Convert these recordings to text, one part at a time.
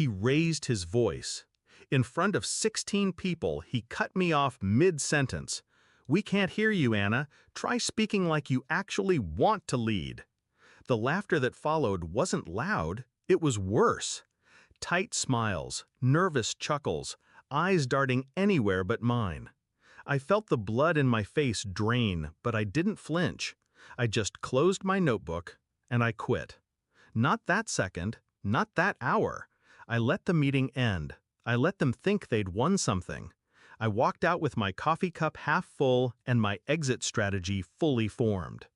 He raised his voice. In front of 16 people, he cut me off mid-sentence. "We can't hear you, Anna. Try speaking like you actually want to lead." The laughter that followed wasn't loud, it was worse. Tight smiles, nervous chuckles, eyes darting anywhere but mine. I felt the blood in my face drain, but I didn't flinch. I just closed my notebook, and I quit. Not that second, not that hour. I let the meeting end. I let them think they'd won something. I walked out with my coffee cup half full and my exit strategy fully formed.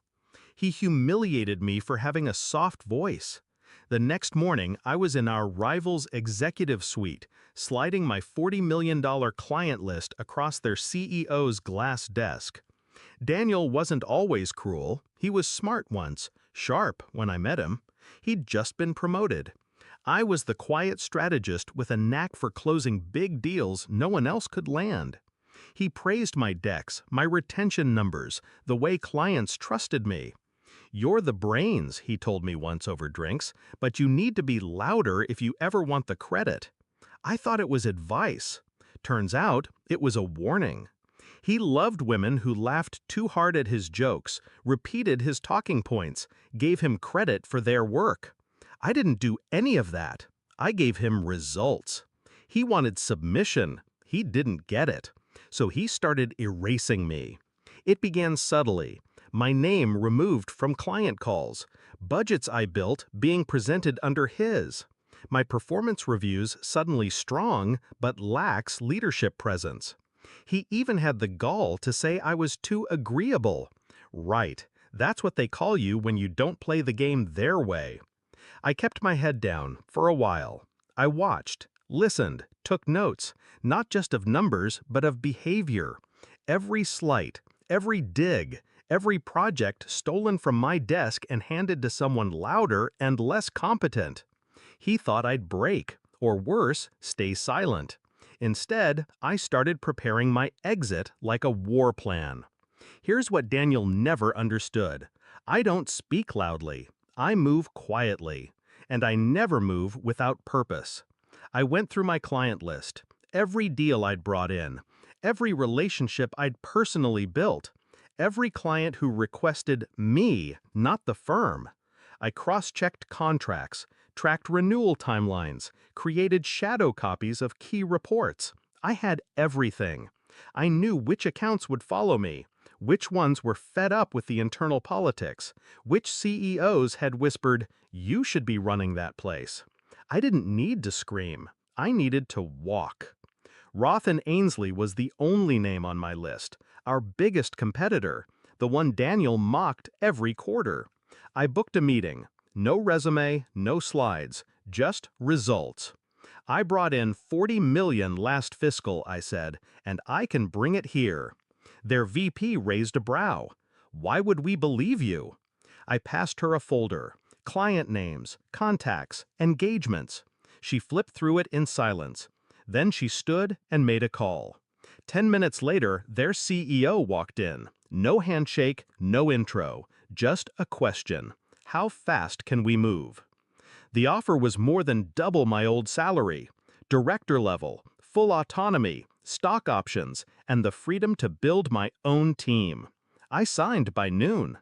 He humiliated me for having a soft voice. The next morning, I was in our rival's executive suite, sliding my $40 million client list across their CEO's glass desk. Daniel wasn't always cruel. He was smart once, sharp when I met him. He'd just been promoted. I was the quiet strategist with a knack for closing big deals no one else could land. He praised my decks, my retention numbers, the way clients trusted me. "You're the brains," he told me once over drinks, "but you need to be louder if you ever want the credit." I thought it was advice. Turns out, it was a warning. He loved women who laughed too hard at his jokes, repeated his talking points, gave him credit for their work. I didn't do any of that. I gave him results. He wanted submission. He didn't get it. So he started erasing me. It began subtly. My name removed from client calls. Budgets I built being presented under his. My performance reviews suddenly strong, but lax leadership presence. He even had the gall to say I was too agreeable. Right, that's what they call you when you don't play the game their way. I kept my head down for a while. I watched, listened, took notes, not just of numbers, but of behavior. Every slight, every dig, every project stolen from my desk and handed to someone louder and less competent. He thought I'd break, or worse, stay silent. Instead, I started preparing my exit like a war plan. Here's what Daniel never understood. I don't speak loudly. I move quietly. And I never move without purpose. I went through my client list, every deal I'd brought in, every relationship I'd personally built, every client who requested me, not the firm. I cross-checked contracts, tracked renewal timelines, created shadow copies of key reports. I had everything. I knew which accounts would follow me, which ones were fed up with the internal politics, which CEOs had whispered, "You should be running that place." I didn't need to scream. I needed to walk. Roth and Ainsley was the only name on my list, our biggest competitor, the one Daniel mocked every quarter. I booked a meeting. No resume, no slides, just results. I brought in $40 million last fiscal, I said, and I can bring it here. Their VP raised a brow. "Why would we believe you?" I passed her a folder. Client names, contacts, engagements. She flipped through it in silence. Then she stood and made a call. 10 minutes later, their CEO walked in. No handshake, no intro, just a question. How fast can we move? The offer was more than double my old salary. Director level, full autonomy, stock options, and the freedom to build my own team. I signed by noon.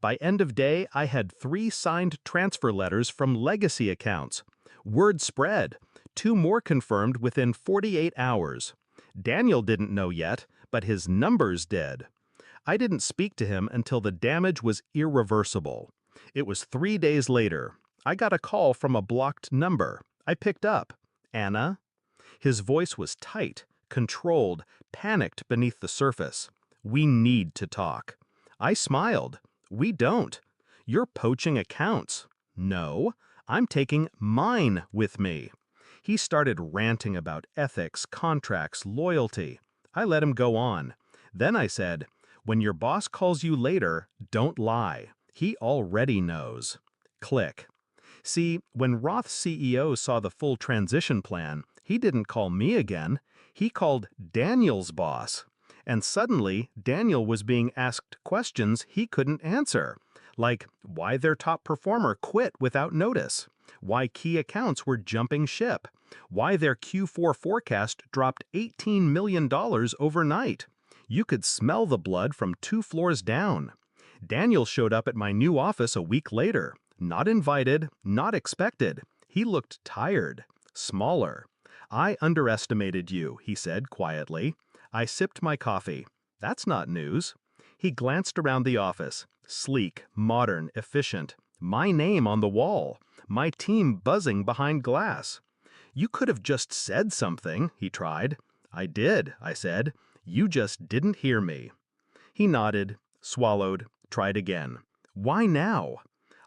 By end of day, I had 3 signed transfer letters from legacy accounts. Word spread. 2 more confirmed within 48 hours. Daniel didn't know yet, but his numbers did. I didn't speak to him until the damage was irreversible. It was 3 days later. I got a call from a blocked number. I picked up. "Anna?" His voice was tight, controlled, panicked beneath the surface. "We need to talk." I smiled. "We don't. You're poaching accounts." "No, I'm taking mine with me." He started ranting about ethics, contracts, loyalty. I let him go on. Then I said, "When your boss calls you later, don't lie. He already knows." Click. See, when Roth's CEO saw the full transition plan, he didn't call me again. He called Daniel's boss. And suddenly, Daniel was being asked questions he couldn't answer, like why their top performer quit without notice, why key accounts were jumping ship, why their Q4 forecast dropped $18 million overnight. You could smell the blood from 2 floors down. Daniel showed up at my new office a week later. Not invited, not expected. He looked tired, smaller. "I underestimated you," he said quietly. I sipped my coffee. "That's not news." He glanced around the office. Sleek, modern, efficient. My name on the wall. My team buzzing behind glass. "You could have just said something," he tried. "I did," I said. "You just didn't hear me." He nodded, swallowed, tried again. "Why now?"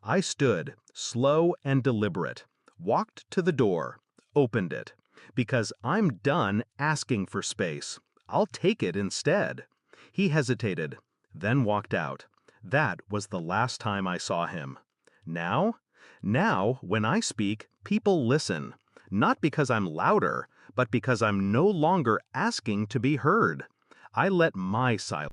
I stood, slow and deliberate, walked to the door, opened it. "Because I'm done asking for space. I'll take it instead." He hesitated, then walked out. That was the last time I saw him. Now? Now, when I speak, people listen. Not because I'm louder, but because I'm no longer asking to be heard. I let my silence